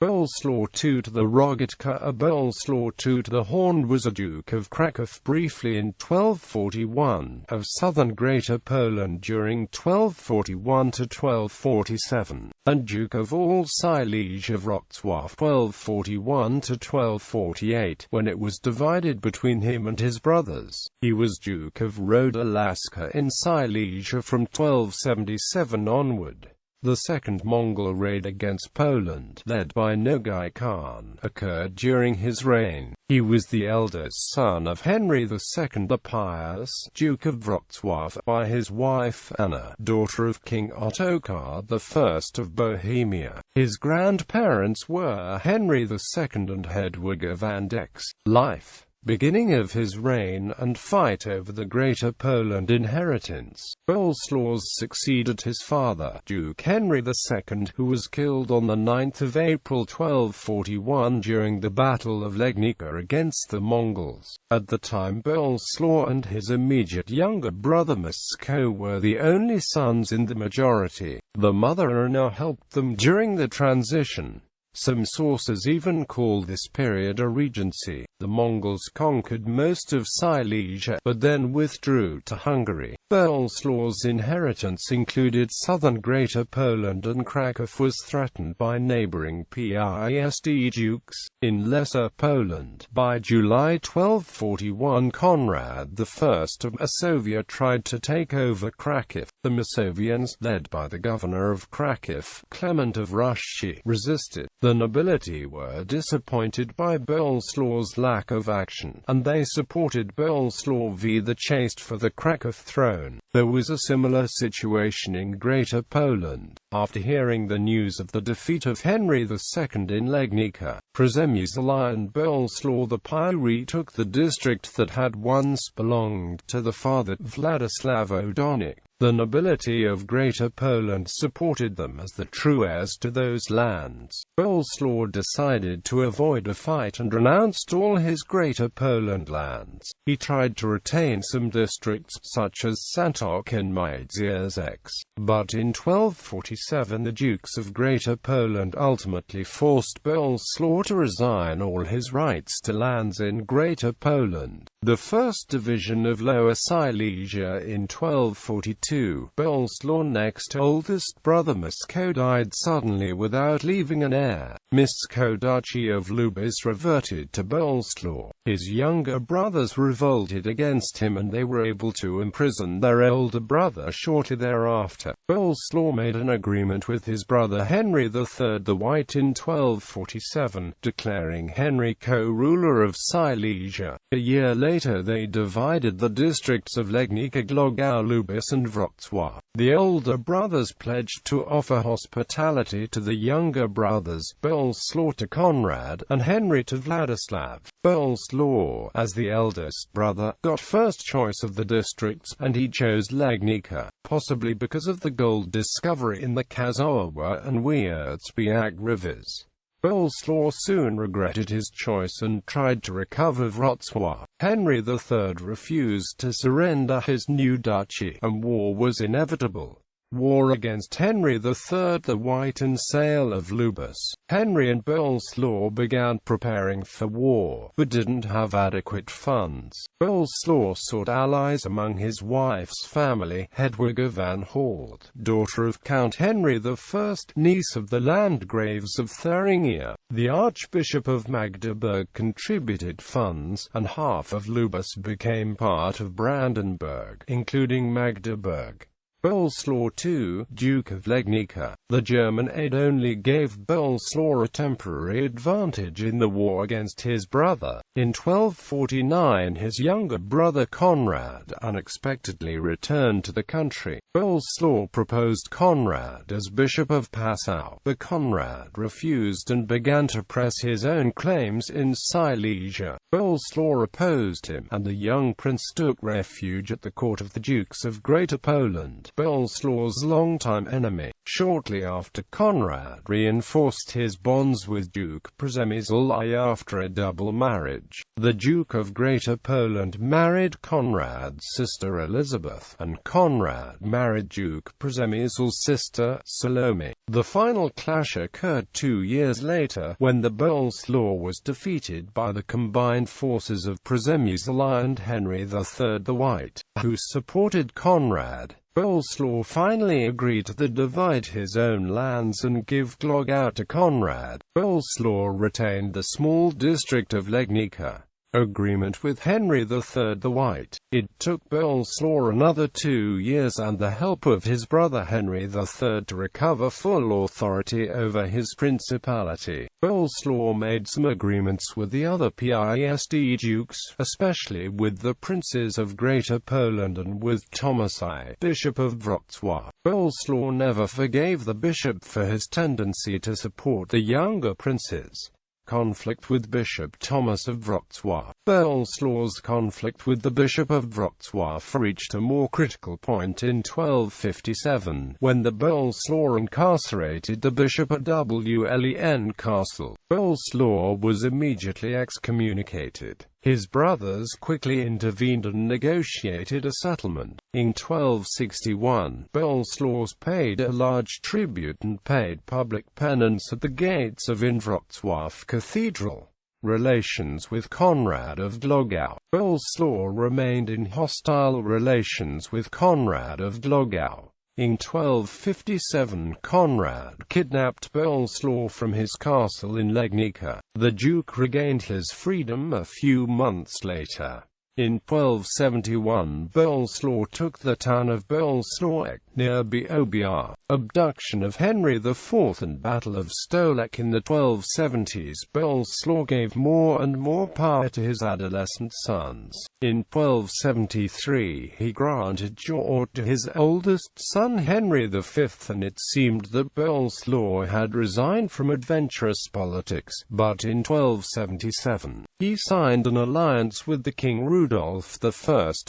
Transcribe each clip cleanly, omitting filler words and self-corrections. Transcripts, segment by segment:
Bolesław II the Rogatka or Bolesław II the Horned was a Duke of Kraków briefly in 1241, of southern Greater Poland during 1241 to 1247, and Duke of all Silesia of Wrocław 1241 to 1248, when it was divided between him and his brothers. He was Duke of Środa Śląska in Silesia from 1277 onward. The second Mongol raid against Poland, led by Nogai Khan, occurred during his reign. He was the eldest son of Henry II the Pious, Duke of Wrocław, by his wife Anna, daughter of King Ottokar I of Bohemia. His grandparents were Henry II and Hedwig van Deck's life. Beginning of his reign and fight over the Greater Poland inheritance, Bolesław succeeded his father, Duke Henry II, who was killed on 9 April 1241 during the Battle of Legnica against the Mongols. At the time, Bolesław and his immediate younger brother Mieszko were the only sons in the majority. The mother-in-law helped them during the transition. Some sources even call this period a regency. The Mongols conquered most of Silesia, but then withdrew to Hungary. Bolesław's inheritance included southern Greater Poland, and Kraków was threatened by neighboring Pist dukes. In Lesser Poland, by July 1241, Conrad I of Masovia tried to take over Kraków. The Masovians, led by the governor of Kraków, Clement of Ruszczy, resisted. The nobility were disappointed by Bolesław's lack of action, and they supported Bolesław the Chaste for the Kraków throne. There was a similar situation in Greater Poland. After hearing the news of the defeat of Henry II in Legnica, Przemysl and Bolesław the Pious retook the district that had once belonged to the father Władysław Ottokar. The nobility of Greater Poland supported them as the true heirs to those lands. Bolesław decided to avoid a fight and renounced all his Greater Poland lands. He tried to retain some districts, such as Santok and Miedzierzyk, but in 1247 the Dukes of Greater Poland ultimately forced Bolesław to resign all his rights to lands in Greater Poland. The First Division of Lower Silesia in 1242, Bolesław's next oldest brother Mieszko died suddenly without leaving an heir. Mieszko Duchy of Lubisz reverted to Bolesław. His younger brothers revolted against him, and they were able to imprison their elder brother shortly thereafter. Bolesław made an agreement with his brother Henry III the White in 1247, declaring Henry co-ruler of Silesia. A year later they divided the districts of Legnica, Głogów, Lubisz and Wrocław. The older brothers pledged to offer hospitality to the younger brothers, Bolesław to Conrad, and Henry to Władysław. Bolesław, as the eldest brother, got first choice of the districts, and he chose Legnica, possibly because of the gold discovery in the Kazowa and Wierzbiak rivers. Bolesław soon regretted his choice and tried to recover Wrocław. Henry III refused to surrender his new duchy, and war was inevitable. War against Henry III the White and sale of Lubisz. Henry and Bolesław began preparing for war, but didn't have adequate funds. Bolesław sought allies among his wife's family, Hedwig van Holt, daughter of Count Henry I, niece of the Landgraves of Thuringia. The Archbishop of Magdeburg contributed funds, and half of Lubisz became part of Brandenburg, including Magdeburg. Bolesław II, Duke of Legnica. The German aid only gave Bolesław a temporary advantage in the war against his brother. In 1249 his younger brother Conrad unexpectedly returned to the country. Bolesław proposed Conrad as Bishop of Passau, but Conrad refused and began to press his own claims in Silesia. Bolesław opposed him, and the young prince took refuge at the court of the Dukes of Greater Poland, Bolesław's longtime enemy. Shortly shortly after Conrad reinforced his bonds with Duke Przemysl after a double marriage. The Duke of Greater Poland married Conrad's sister Elizabeth, and Conrad married Duke Przemysl's sister, Salome. The final clash occurred 2 years later, when the Bolesław was defeated by the combined forces of Przemysl and Henry III the White, who supported Conrad. Bolesław finally agreed to divide his own lands and give Glogau to Conrad. Bolesław retained the small district of Legnica. Agreement with Henry III the White. It took Bolesław another 2 years and the help of his brother Henry III to recover full authority over his principality. Bolesław made some agreements with the other Piast dukes, especially with the princes of Greater Poland and with Tomasz, Bishop of Wrocław. Bolesław never forgave the bishop for his tendency to support the younger princes. Conflict with Bishop Thomas of Wrocław. Bolesław's conflict with the Bishop of Wrocław reached a more critical point in 1257, when the Bolesław incarcerated the bishop at Wlen Castle. Bolesław was immediately excommunicated. His brothers quickly intervened and negotiated a settlement. In 1261, Bolesław paid a large tribute and paid public penance at the gates of Wrocław Cathedral. Relations with Conrad of Glogau. Bolesław remained in hostile relations with Conrad of Glogau. In 1257, Conrad kidnapped Bolesław from his castle in Legnica. The Duke regained his freedom a few months later. In 1271, Bolesław took the town of Bolesławek, near Bohemia. Abduction of Henry IV and Battle of Stolek in the 1270s. Bolesław gave more and more power to his adolescent sons. In 1273, he granted George to his oldest son Henry V, and it seemed that Bolesław had resigned from adventurous politics. But in 1277, he signed an alliance with the King Rudolf I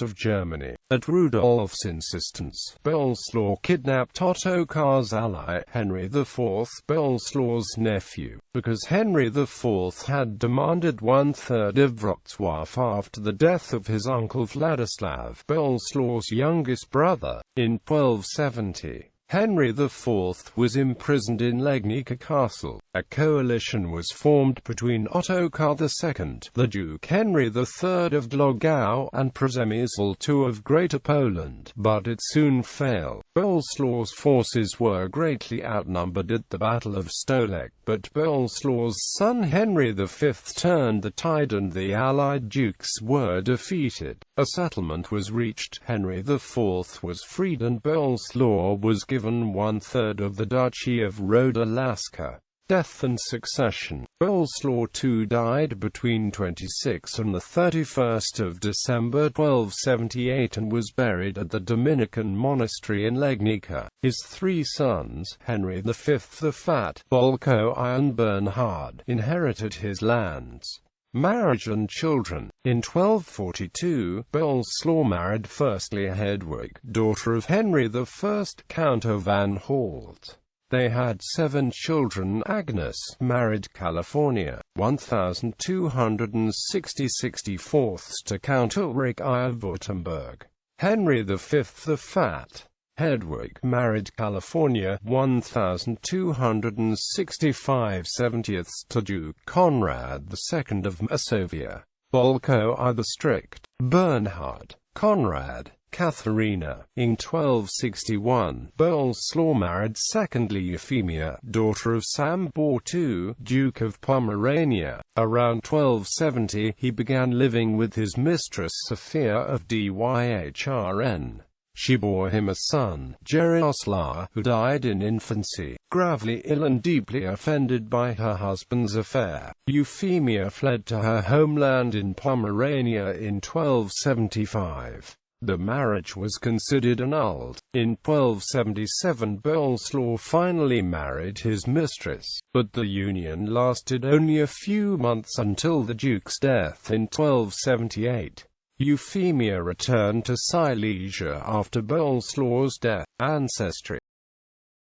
of Germany. At Rudolf's insistence, Bolesław kidnapped Ottokar's ally, Henry IV, Bolesław's nephew, because Henry IV had demanded 1/3 of Wrocław after the death of his uncle Władysław, Bolesław's youngest brother. In 1270, Henry IV was imprisoned in Legnica Castle. A coalition was formed between Ottokar II, the Duke Henry III of Glogau, and Przemysl II of Greater Poland, but it soon failed. Bolesław's forces were greatly outnumbered at the Battle of Stolek, but Bolesław's son Henry V turned the tide and the allied dukes were defeated. A settlement was reached, Henry IV was freed and Bolesław was given 1/3 of the Duchy of Środa Śląska. Death and succession. Bolesław II died between 26 and 31 December 1278 and was buried at the Dominican monastery in Legnica. His 3 sons, Henry V the Fat, Bolko and Bernhard, inherited his lands. Marriage and children. In 1242, Bolesław married firstly Hedwig, daughter of Henry I, Count of Anhalt. They had 7 children. Agnes married California, 1264 to Count Ulrich I of Württemberg. Henry V the Fat. Hedwig married California, 1265 to Duke Conrad II of Masovia. Bolko I the Strict. Bernhard, Conrad, Katharina. In 1261, Bolesław married secondly Euphemia, daughter of Sambor II, Duke of Pomerania. Around 1270, he began living with his mistress Sophia of Dyhrn. She bore him a son, Jaroslaw, who died in infancy. Gravely ill and deeply offended by her husband's affair, Euphemia fled to her homeland in Pomerania in 1275. The marriage was considered annulled. In 1277 Bolesław finally married his mistress, but the union lasted only a few months until the Duke's death in 1278. Euphemia returned to Silesia after Bolesław's death. Ancestry.